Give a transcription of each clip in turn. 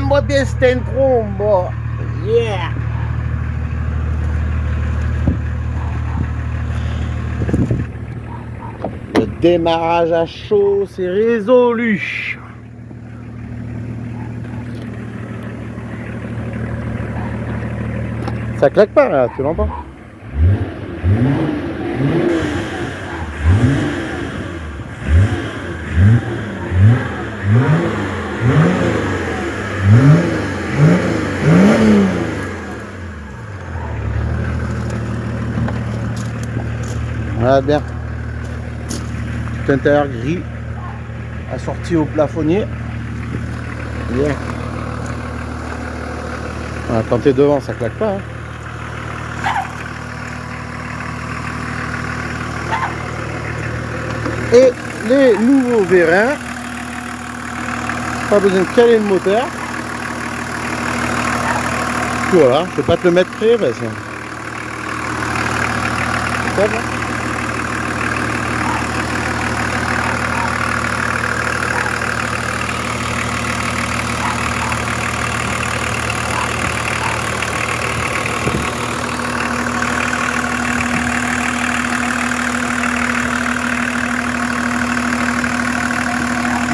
trombo di sten trombo. Yeah. Le démarrage à chaud, c'est résolu. Ça claque pas là, tu l'entends? Voilà, bien. Tout intérieur gris, assorti au plafonnier. Bien. Voilà, quand tu es devant, ça claque pas. Hein. Et les nouveaux vérins, pas besoin de caler le moteur. Voilà, je vais pas te le mettre près parce que c'est bon.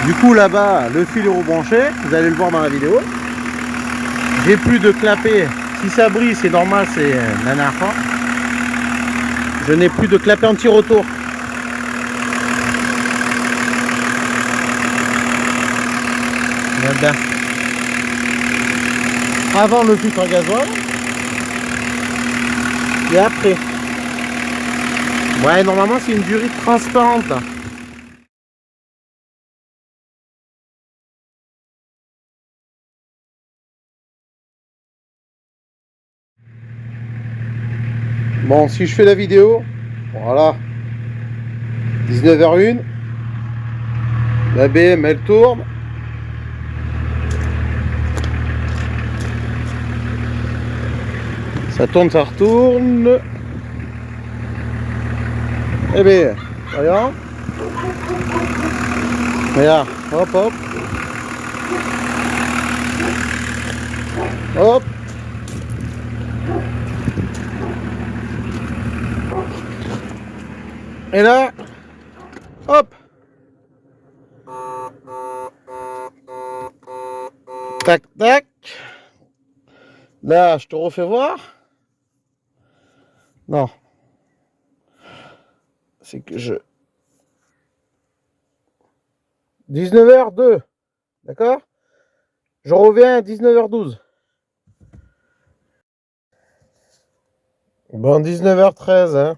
Du coup là-bas, le fil est rebranché, vous allez le voir dans la vidéo. J'ai plus de clapet. Si ça brille, c'est normal, c'est la dernière fois. Je n'ai plus de clapet anti-retour. Regarde. Avant le filtre à gasoil. Et après. Ouais, normalement c'est une durite transparente. Bon, si je fais la vidéo, voilà, 19h01, la BM elle tourne. Ça tourne, ça retourne. Eh bien, regarde. Regarde, hop, hop. Hop. Et là, hop. Tac, tac. Là, je te refais voir. Non. C'est que je... 19h02. D'accord? Je reviens à 19h12. Bon, 19h13, hein.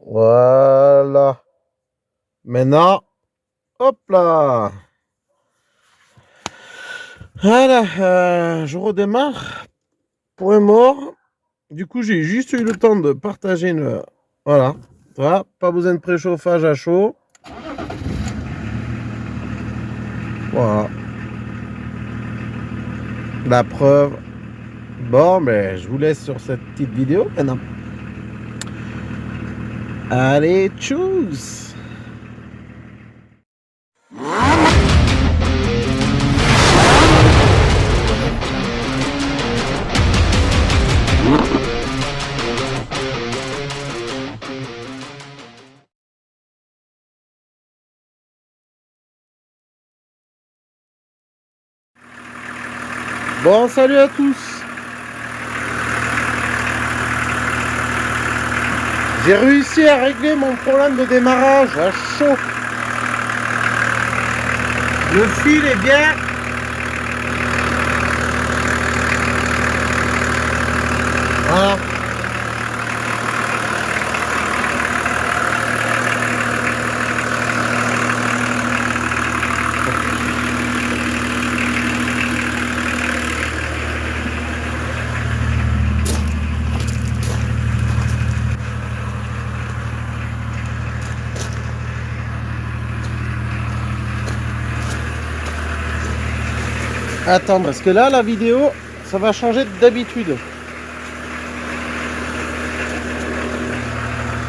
Voilà. Maintenant, hop là. Voilà, je redémarre. Point mort. Du coup, j'ai juste eu le temps de partager une... Voilà. Voilà. Pas besoin de préchauffage à chaud. Voilà. La preuve. Bon, mais je vous laisse sur cette petite vidéo maintenant. Allez, tchuss! Bon, salut à tous. J'ai réussi à régler mon problème de démarrage à chaud. Le fil est bien. Voilà. Attends, parce que là, la vidéo, ça va changer d'habitude.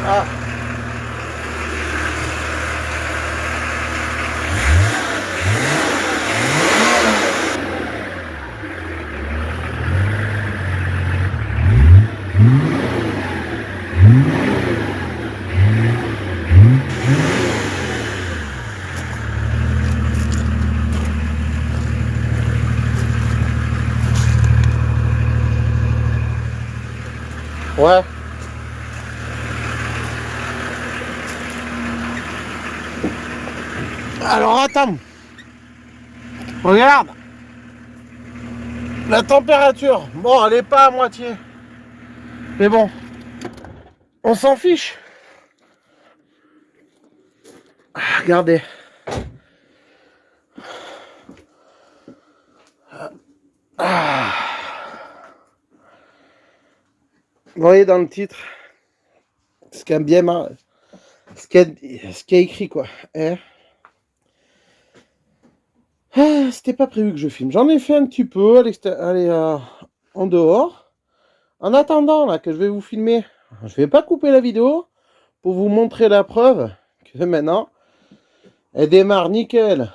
Ah. Alors attends. Regarde. La température. Bon, elle est pas à moitié. Mais bon. On s'en fiche. Regardez. Ah. Vous voyez dans le titre ce qui est bien mal, ce qui est écrit quoi. C'était pas prévu que je filme. J'en ai fait un petit peu à l'extérieur, en dehors. En attendant là que je vais vous filmer, je vais pas couper la vidéo pour vous montrer la preuve que maintenant elle démarre nickel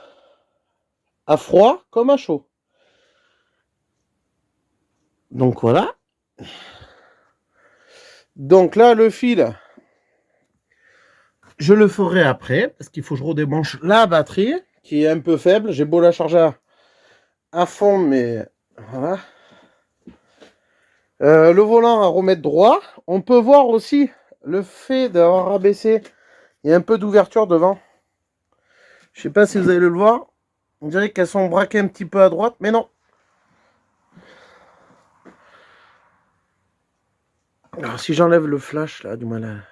à froid comme à chaud. Donc voilà. Donc là le fil, je le ferai après parce qu'il faut que je redébranche la batterie qui est un peu faible. J'ai beau la charger à fond, mais voilà. Le volant à remettre droit. On peut voir aussi le fait d'avoir rabaissé. Il y a un peu d'ouverture devant. Je sais pas si vous allez le voir. On dirait qu'elles sont braquées un petit peu à droite, mais non. Alors si j'enlève le flash là, du mal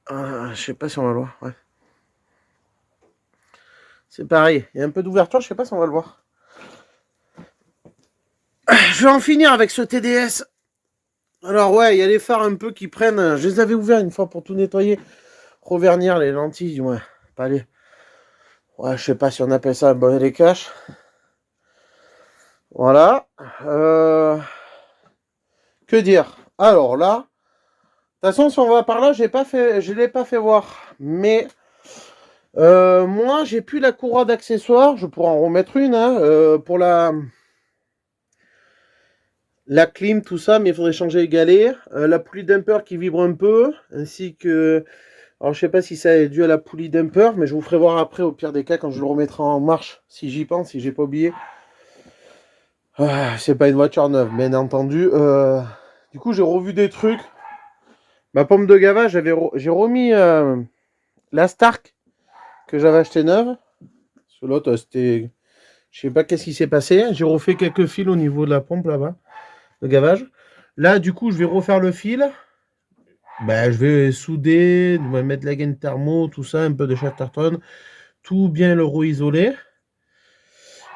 à... je sais pas si on va le voir. Ouais. C'est pareil. Il y a un peu d'ouverture, je sais pas si on va le voir. Je vais en finir avec ce TDS. Alors ouais, il y a les phares un peu qui prennent. Je les avais ouverts une fois pour tout nettoyer. Revernir les lentilles, du moins. Pas les... Ouais, je sais pas si on appelle ça un bonnet des caches. Voilà. Que dire? Alors là, de toute façon, si on va par là, je l'ai pas fait voir. Mais moi, j'ai plus la courroie d'accessoires. Je pourrais en remettre une pour la clim, tout ça, mais il faudrait changer les galets. La poulie dumper qui vibre un peu, ainsi que... Alors, je sais pas si ça est dû à la poulie dumper, mais je vous ferai voir après, au pire des cas, quand je le remettrai en marche, si j'y pense, si j'ai pas oublié. C'est pas une voiture neuve, bien entendu. Du coup, j'ai revu des trucs. Ma pomme de gavage, j'ai remis la Stark que j'avais acheté neuve. Sur l'autre, c'était... Je sais pas qu'est-ce qui s'est passé. J'ai refait quelques fils au niveau de la pompe là-bas, de gavage. Là, du coup, je vais refaire le fil. Ben, je vais souder, je vais mettre la gaine thermo, tout ça, un peu de Chatterton, tout bien le re-isoler.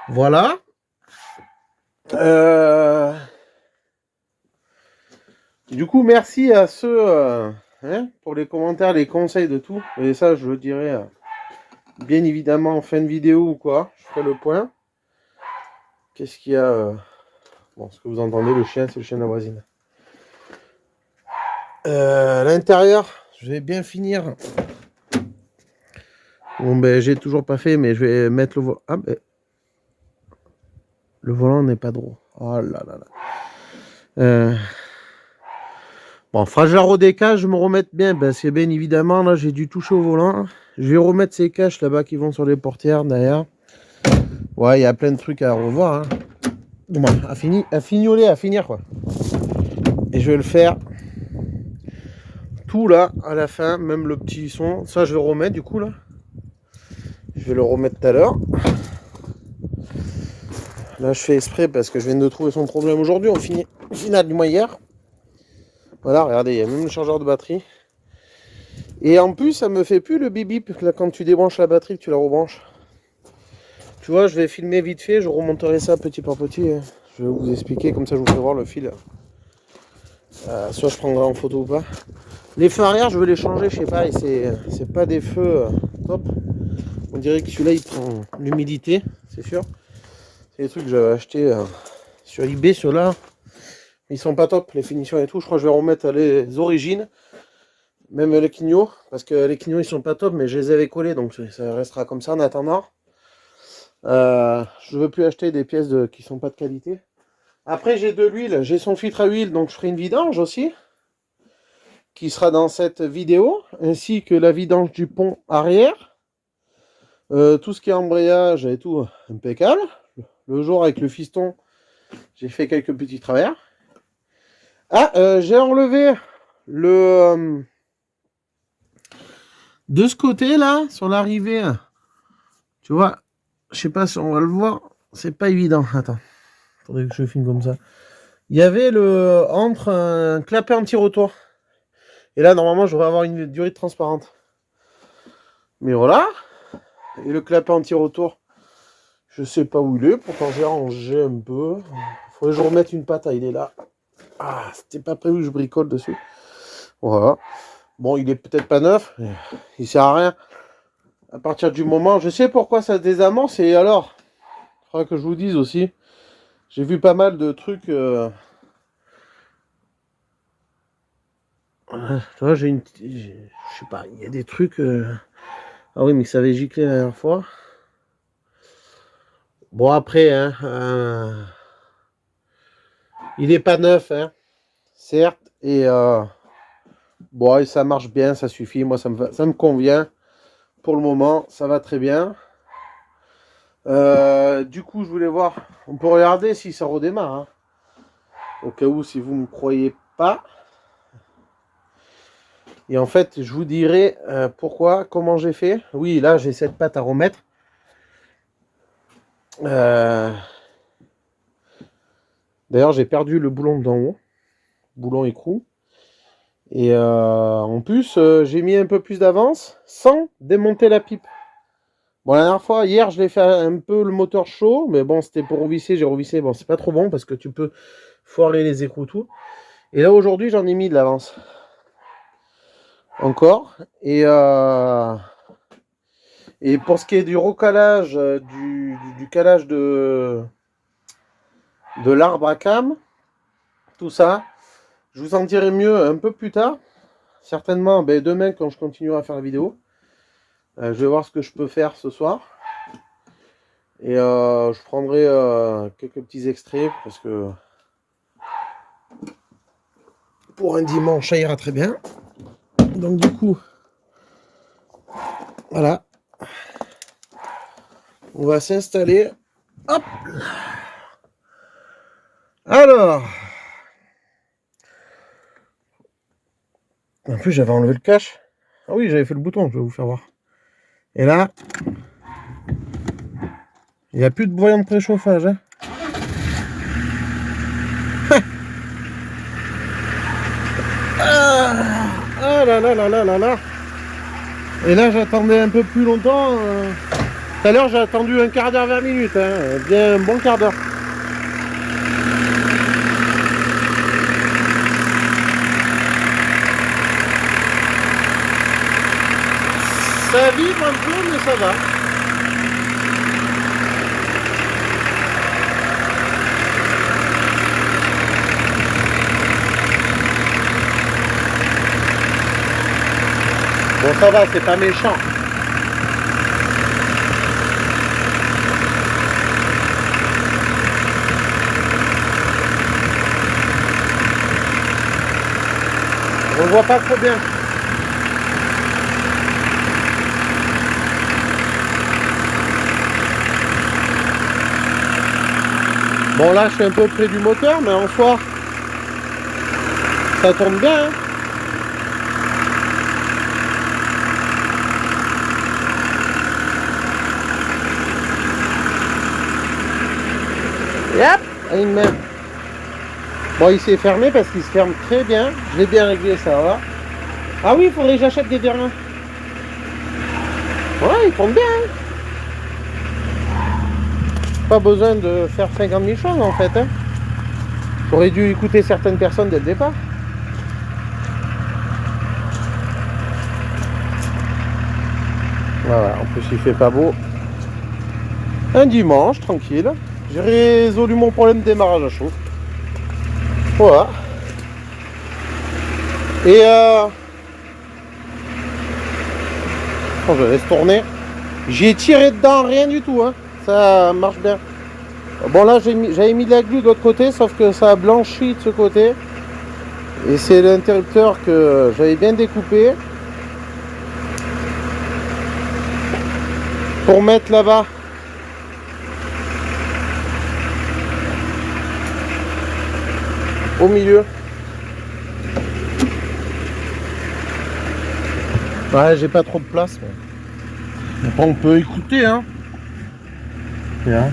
Voilà. Du coup, merci à ceux pour les commentaires, les conseils de tout. Et ça, je le dirai bien évidemment en fin de vidéo ou quoi. Je ferai le point. Qu'est-ce qu'il y a Bon, ce que vous entendez, le chien, c'est le chien de la voisine. À l'intérieur, je vais bien finir. Bon, ben, j'ai toujours pas fait, mais je vais mettre le volant. Ah, ben. Le volant n'est pas droit. Oh là là là. Bon, fragile des caches, je me remette bien, parce que bien évidemment, là, j'ai dû toucher au volant. Je vais remettre ces caches là-bas qui vont sur les portières, derrière. Ouais, il y a plein de trucs à revoir. Hein. Bon, à fignoler, à finir, quoi. Et je vais le faire tout là, à la fin, même le petit son. Ça, je vais remettre, du coup, là. Je vais le remettre tout à l'heure. Là, je fais exprès parce que je viens de trouver son problème aujourd'hui. Au final du mois hier. Voilà, regardez, il y a même le chargeur de batterie. Et en plus, ça me fait plus le bip bip là, quand tu débranches la batterie, que tu la rebranches. Tu vois, je vais filmer vite fait, je remonterai ça petit par petit. Je vais vous expliquer, comme ça je vous ferai voir le fil. Soit je prendrai en photo ou pas. Les feux arrière, je veux les changer, je sais pas, et c'est pas des feux top. On dirait que celui-là, il prend l'humidité, c'est sûr. C'est des trucs que j'avais acheté sur eBay, ceux-là. Ils sont pas top, les finitions et tout. Je crois que je vais remettre les origines. Même les quignots, parce que les quignots ils sont pas top, mais je les avais collés, donc ça restera comme ça en attendant. Je veux plus acheter des pièces qui sont pas de qualité. Après j'ai de l'huile, j'ai son filtre à huile, donc je ferai une vidange aussi, qui sera dans cette vidéo, ainsi que la vidange du pont arrière. Tout ce qui est embrayage et tout, impeccable. Le jour avec le fiston, j'ai fait quelques petits travers. Ah, j'ai enlevé le... de ce côté là, sur l'arrivée, Tu vois, je sais pas si on va le voir, c'est pas évident. Attends, faudrait que je filme comme ça. Il y avait le entre un clapet anti-retour. Et là, normalement, je devrais avoir une durée transparente. Mais voilà. Et le clapet anti-retour, je sais pas où il est. Pourtant, j'ai rangé un peu. Faudrait que je remette une patte. Il est là. Ah, c'était pas prévu que je bricole dessus. Voilà. Bon, il est peut-être pas neuf. Mais il sert à rien. À partir du moment, je sais pourquoi ça se désamorce. Et alors, il faudra que je vous dise aussi. J'ai vu pas mal de trucs. Tu vois, je sais pas, il y a des trucs. Ah oui, mais ça avait giclé la dernière fois. Bon, après, hein, il est pas neuf, hein, certes. Et bon, et ça marche bien, ça suffit. Moi, ça me convient. Pour le moment, ça va très bien. Du coup, je voulais voir. On peut regarder si ça redémarre. Hein. Au cas où, si vous ne me croyez pas. Et en fait, je vous dirai pourquoi, comment j'ai fait. Oui, là, j'ai cette patte à remettre. D'ailleurs, j'ai perdu le boulon d'en haut. Boulon écrou. Et en plus, j'ai mis un peu plus d'avance sans démonter la pipe. Bon, la dernière fois, hier, je l'ai fait un peu le moteur chaud. Mais bon, c'était pour revisser, j'ai revissé. Bon, c'est pas trop bon parce que tu peux foirer les écrous tout. Et là, aujourd'hui, j'en ai mis de l'avance. Encore. Et pour ce qui est du recalage, du calage de l'arbre à cam, tout ça, je vous en dirai mieux un peu plus tard. Certainement demain quand je continuerai à faire la vidéo. Je vais voir ce que je peux faire ce soir. Et je prendrai quelques petits extraits parce que pour un dimanche ça ira très bien. Donc du coup, voilà. On va s'installer. Hop. Alors. En plus, j'avais enlevé le cache. Ah oui, j'avais fait le bouton, je vais vous faire voir. Et là, il n'y a plus de voyant de préchauffage. Hein. Ah là là là là là là. Et là, j'attendais un peu plus longtemps. Tout à l'heure, j'ai attendu un quart d'heure, 20 minutes. Hein. Bien un bon quart d'heure. Ça vibre un peu, mais ça va. Bon, ça va, c'est pas méchant. On voit pas trop bien. Bon, là, je suis un peu près du moteur, mais en soi, ça tourne bien. Hein. Yep, une main. Bon, il s'est fermé parce qu'il se ferme très bien. Je l'ai bien réglé, ça va. Ah oui, il faudrait que j'achète des verrins. Ouais, il tourne bien. Hein. Pas besoin de faire 50 000 choses en fait. Hein. J'aurais dû écouter certaines personnes dès le départ. Voilà, en plus il fait pas beau. Un dimanche, tranquille. J'ai résolu mon problème de démarrage à chaud. Voilà. Et oh, je laisse tourner. J'ai tiré dedans, rien du tout. Hein. Ça marche bien. Bon là j'avais mis de la glu de l'autre côté, sauf que ça a blanchi de ce côté. Et c'est l'interrupteur que j'avais bien découpé. Pour mettre là-bas. Au milieu. Ouais, j'ai pas trop de place. Mais... Après, on peut écouter, hein. Ja.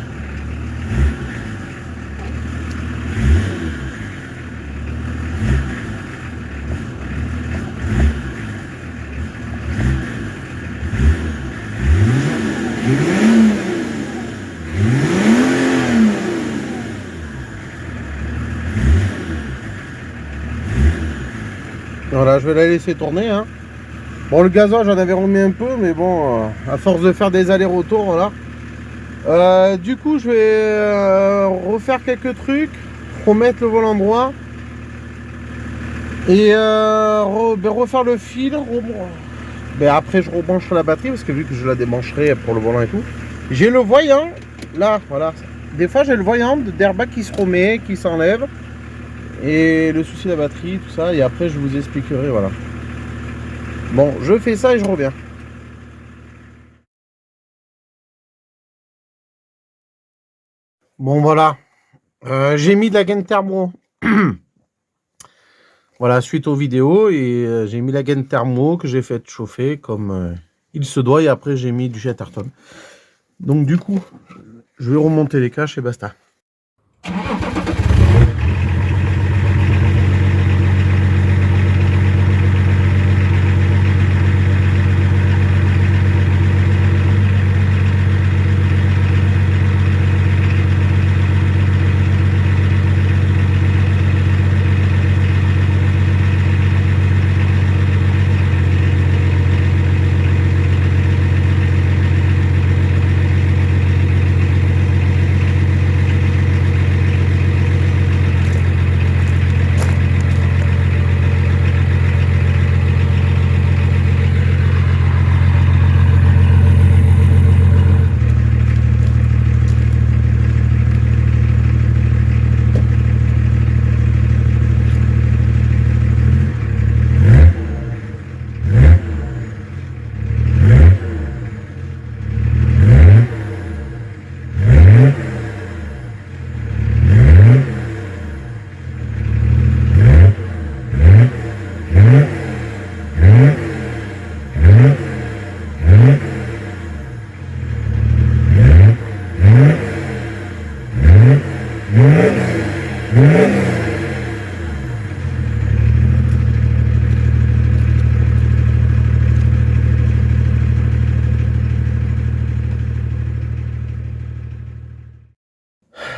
Voilà, je vais la laisser tourner. Hein. Bon, le gasoil, j'en avais remis un peu, mais bon, à force de faire des allers-retours, voilà. Du coup, je vais refaire quelques trucs, remettre le volant droit et refaire le fil. Après, je rebrancherai la batterie parce que vu que je la débrancherai pour le volant et tout, j'ai le voyant là, voilà. Des fois, j'ai le voyant d'airbag qui se remet, qui s'enlève, et le souci de la batterie, tout ça. Et après, je vous expliquerai, voilà. Bon, je fais ça et je reviens. Bon, voilà. J'ai mis de la gaine thermo. Voilà, suite aux vidéos, et j'ai mis la gaine thermo que j'ai fait chauffer comme il se doit, et après j'ai mis du Chatterton. Donc du coup, je vais remonter les caches et basta.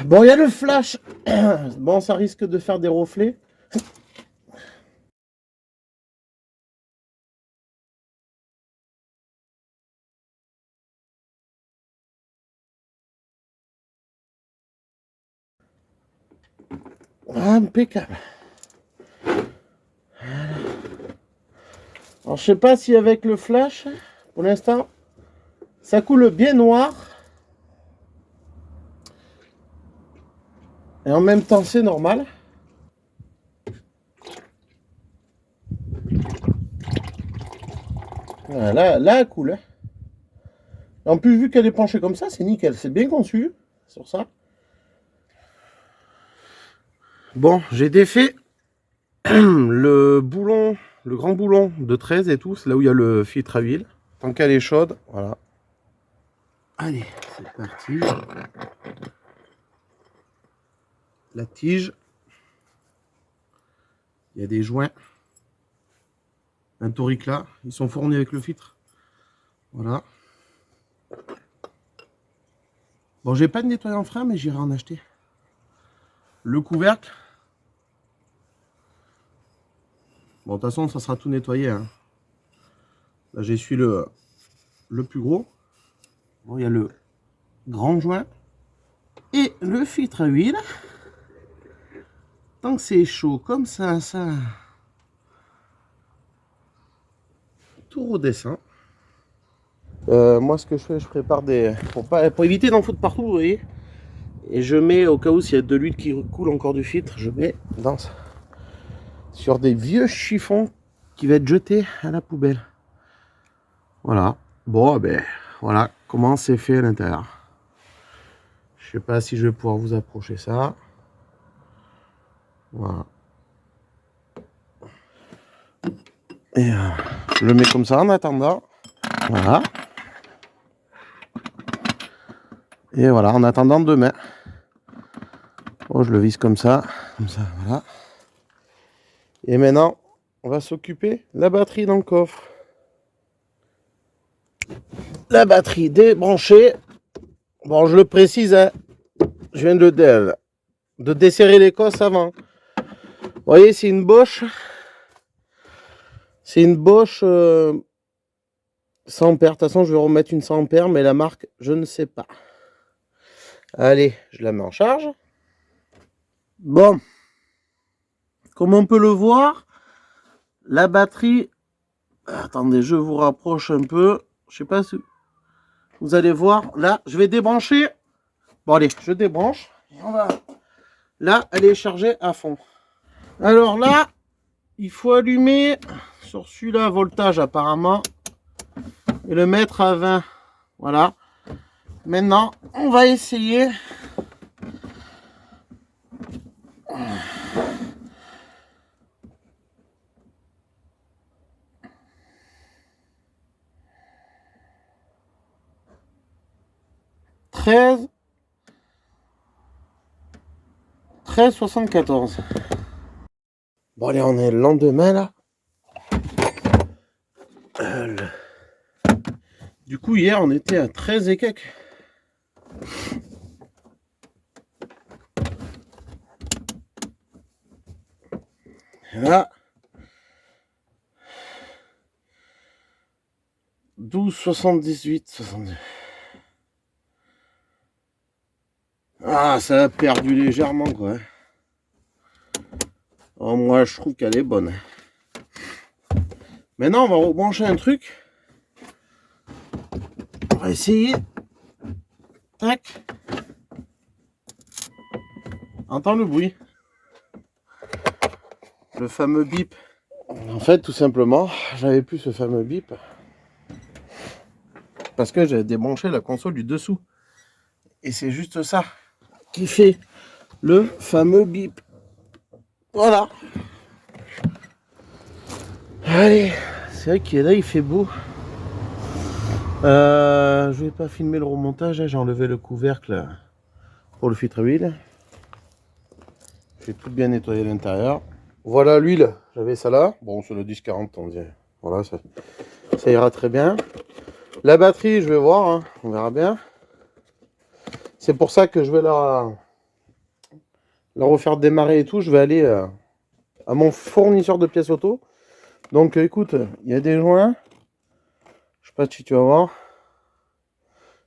Bon, il y a le flash. Bon, ça risque de faire des reflets. Impeccable. Alors, je sais pas si avec le flash, pour l'instant, ça coule bien noir. Et en même temps, c'est normal. Voilà, là, elle coule. En plus, vu qu'elle est penchée comme ça, c'est nickel. C'est bien conçu sur ça. Bon, j'ai défait le boulon, le grand boulon de 13 et tout. C'est là où il y a le filtre à huile. Tant qu'elle est chaude, voilà. Allez, c'est parti. La tige. Il y a des joints. Un toric là. Ils sont fournis avec le filtre. Voilà. Bon, j'ai pas de nettoyant frein, mais j'irai en acheter. Le couvercle. Bon, de toute façon, ça sera tout nettoyé. Hein. Là, j'essuie le plus gros. Bon, il y a le grand joint. Et le filtre à huile. Tant que c'est chaud comme ça, tout redescend. Moi, ce que je fais, je prépare des... Pour éviter d'en foutre partout, vous voyez. Et je mets, au cas où s'il y a de l'huile qui coule encore du filtre, je mets sur des vieux chiffons qui va être jeté à la poubelle. Voilà. Bon, ben, voilà comment c'est fait à l'intérieur. Je sais pas si je vais pouvoir vous approcher ça. Voilà. Et je le mets comme ça en attendant. Voilà. Et voilà, en attendant demain. Oh, je le visse comme ça, voilà. Et maintenant, on va s'occuper de la batterie dans le coffre. La batterie débranchée. Bon, je le précise, hein, je viens de desserrer l'écosse avant. Vous voyez, c'est une Bosch. C'est une Bosch 100 ampères. De toute façon, je vais remettre une 100 ampères, mais la marque, je ne sais pas. Allez, je la mets en charge. Bon, comme on peut le voir, la batterie... Attendez, je vous rapproche un peu. Je sais pas si vous allez voir. Là, je vais débrancher. Bon, allez, je débranche. Et on va... Là, elle est chargée à fond. Alors là, il faut allumer sur celui-là, voltage apparemment, et le mettre à 20. Voilà. Maintenant, on va essayer. Treize 74. Bon, allez, on est le lendemain là. Du coup, hier, on était à 13 et quelques. Là, 12, 78, 70. Ah, ça a perdu légèrement, quoi. Oh, moi, je trouve qu'elle est bonne. Maintenant, on va rebrancher un truc. On va essayer. Tac. Entends le bruit. Le fameux bip. En fait, tout simplement, j'avais plus ce fameux bip. Parce que j'avais débranché la console du dessous. Et c'est juste ça qui fait le fameux bip. Voilà. Allez, c'est vrai qu'il est là, il fait beau. Je vais pas filmer le remontage, j'ai enlevé le couvercle pour le filtre huile. J'ai tout bien nettoyé l'intérieur. Voilà l'huile, j'avais ça là. Bon, c'est le 1040, on dirait. Voilà, ça ira très bien. La batterie, je vais voir, hein, on verra bien. C'est pour ça que je vais la refaire démarrer et tout. Je vais aller à mon fournisseur de pièces auto. Donc écoute, il y a des joints. Je sais pas si tu vas voir.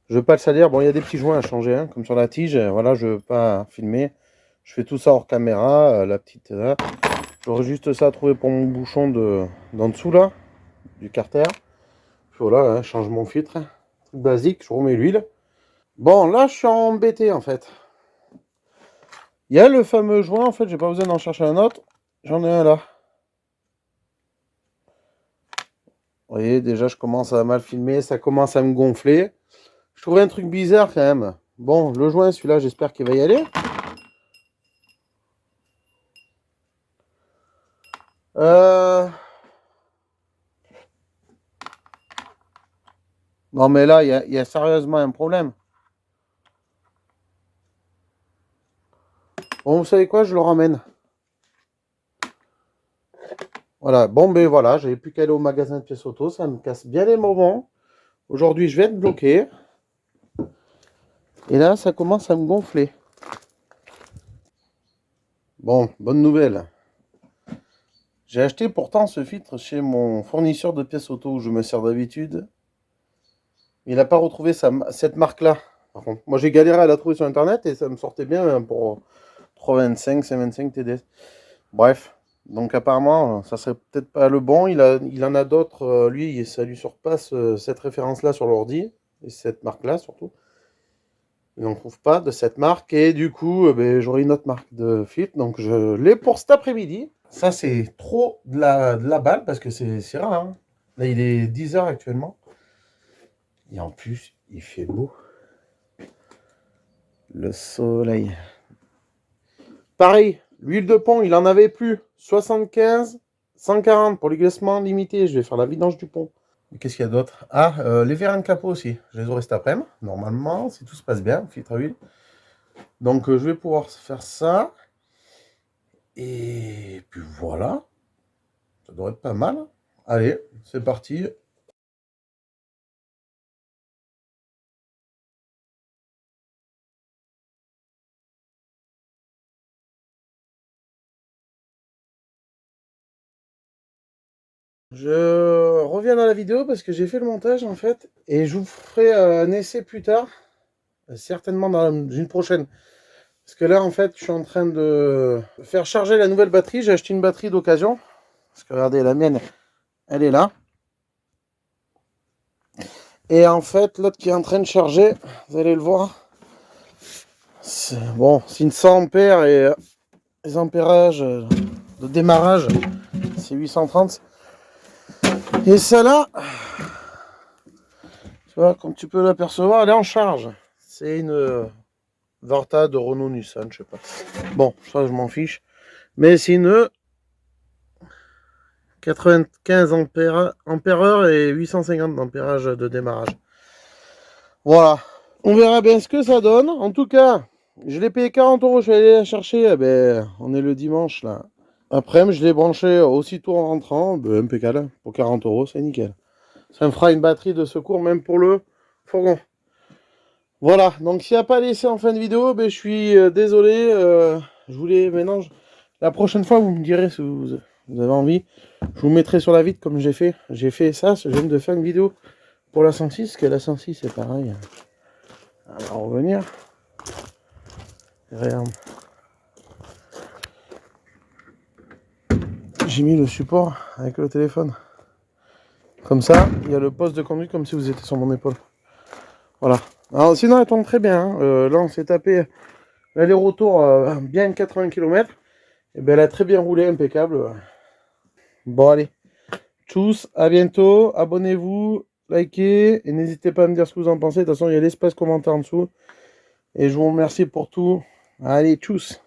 Je veux pas le salir. Bon, il y a des petits joints à changer, hein, comme sur la tige. Voilà, je veux pas filmer. Je fais tout ça hors caméra. La petite là. J'aurais juste ça à trouver pour mon bouchon d'en dessous là, du carter. Puis voilà, hein, change mon filtre. Truc basique, je remets l'huile. Bon, là, je suis embêté en fait. Il y a le fameux joint, en fait, j'ai pas besoin d'en chercher un autre. J'en ai un là. Vous voyez, déjà, je commence à mal filmer, ça commence à me gonfler. Je trouvais un truc bizarre quand même. Bon, le joint, celui-là, j'espère qu'il va y aller. Non, mais là, il y a sérieusement un problème. Bon, vous savez quoi, je le ramène. Voilà, bon, ben voilà, j'avais plus qu'à aller au magasin de pièces auto, ça me casse bien les moments. Aujourd'hui, je vais être bloqué. Et là, ça commence à me gonfler. Bon, bonne nouvelle. J'ai acheté pourtant ce filtre chez mon fournisseur de pièces auto où je me sers d'habitude. Il n'a pas retrouvé cette marque-là. Par contre, moi j'ai galéré à la trouver sur internet et ça me sortait bien hein, pour 325, 525 TDS. Bref, donc apparemment ça serait peut-être pas le bon. Il en a d'autres. Lui, ça lui surpasse cette référence-là sur l'ordi et cette marque-là surtout. Il n'en trouve pas de cette marque et du coup, ben, j'aurai une autre marque de filtre. Donc je l'ai pour cet après-midi. Ça c'est trop de la balle parce que c'est rare. Hein. Là il est 10h actuellement. Et en plus, il fait beau. Le soleil. Pareil, l'huile de pont, il en avait plus. 75, 140 pour les glaissements limités. Je vais faire la vidange du pont. Qu'est-ce qu'il y a d'autre? Ah, les vérins de capot aussi. Je les aurai cet après-midi, normalement, si tout se passe bien, filtre à huile. Donc, je vais pouvoir faire ça. Et puis voilà. Ça devrait être pas mal. Allez, c'est parti. Je reviens dans la vidéo parce que j'ai fait le montage en fait. Et je vous ferai un essai plus tard. Certainement dans une prochaine. Parce que là en fait je suis en train de faire charger la nouvelle batterie. J'ai acheté une batterie d'occasion. Parce que regardez, la mienne, elle est là. Et en fait l'autre qui est en train de charger, vous allez le voir. Bon, c'est une 100 ampères et les ampérages de démarrage, c'est 830. Et celle-là, tu vois, comme tu peux l'apercevoir, elle est en charge. C'est une Varta de Renault Nissan, je sais pas. Bon, ça je m'en fiche. Mais c'est une 95 ampères et 850 d'ampérage de démarrage. Voilà. On verra bien ce que ça donne. En tout cas, je l'ai payé 40 euros. Je vais aller la chercher. Eh ben, on est le dimanche là. Après, je l'ai branché aussitôt en rentrant. Ben, impeccable. Pour 40 euros, c'est nickel. Ça me fera une batterie de secours même pour le fourgon. Voilà, donc s'il n'y a pas laissé en fin de vidéo, ben, je suis désolé. Je voulais maintenant, la prochaine fois, vous me direz si vous avez envie. Je vous mettrai sur la vitre comme j'ai fait. J'ai fait ça, je viens de faire une vidéo pour la 106, parce que la 106 c'est pareil. On va revenir. Regarde. J'ai mis le support avec le téléphone. Comme ça, il y a le poste de conduite comme si vous étiez sur mon épaule. Voilà. Alors sinon, elle tourne très bien. Hein. Là, on s'est tapé l'aller-retour bien 80 km. Et ben, elle a très bien roulé, impeccable. Bon, allez. Tchuss, à bientôt. Abonnez-vous, likez. Et n'hésitez pas à me dire ce que vous en pensez. De toute façon, il y a l'espace commentaire en dessous. Et je vous remercie pour tout. Allez, tchuss.